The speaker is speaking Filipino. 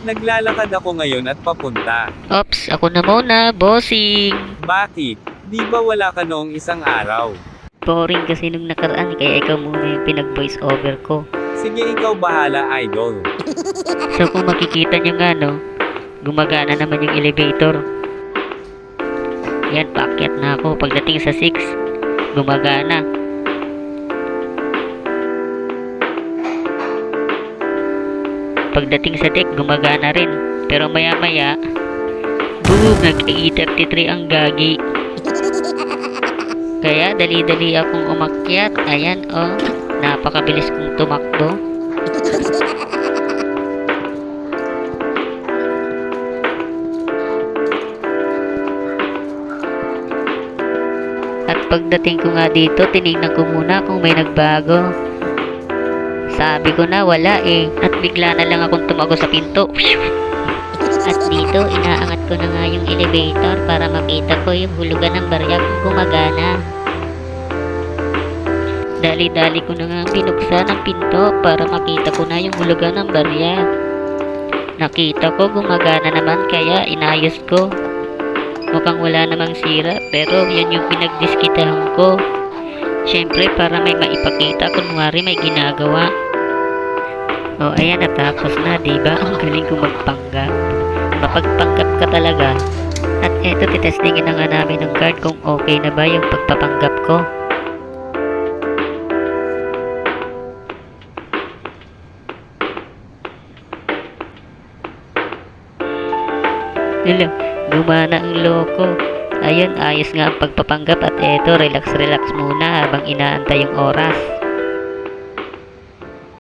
Naglalakad ako ngayon at papunta. Ops, ako na muna, bossing. Bakit? Di ba wala ka noong isang araw? Boring kasi nung nakaraan, kaya ikaw muna yung pinag-voice over ko. Sige, ikaw bahala, idol. So kung makikita nyo nga no, gumagana naman yung elevator. Yan, paakyat na ako. Pagdating sa 6, gumagana. Pagdating sa deck, gumagana rin. Pero maya maya, boom, nag-833 ang gagi. Kaya dali-dali akong umakyat. Ayan oh, napakabilis kong tumakbo. At pagdating ko nga dito, tinignan ko muna kung may nagbago. Sabi ko na wala eh. At bigla na lang akong tumago sa pinto. At dito, inaangat ko na nga yung elevator para makita ko yung hulugan ng barya kung gumagana. Dali-dali ko na nga binuksan ang pinto para makita ko na yung hulugan ng barya. Nakita ko gumagana naman kaya inayos ko. Mukhang wala namang sira pero yun yung pinagdiskitahan ko. Siyempre para may maipakita kunwari may ginagawa. O ayan, natapos na, diba? Ang galing ko magpanggap. Mapagpanggap ka talaga. At eto, titestingin na nga namin ng card kung okay na ba yung pagpapanggap ko. Hello, gumana ang loko. Ayun, ayos nga ang pagpapanggap at eto, relax muna habang inaantay yung oras.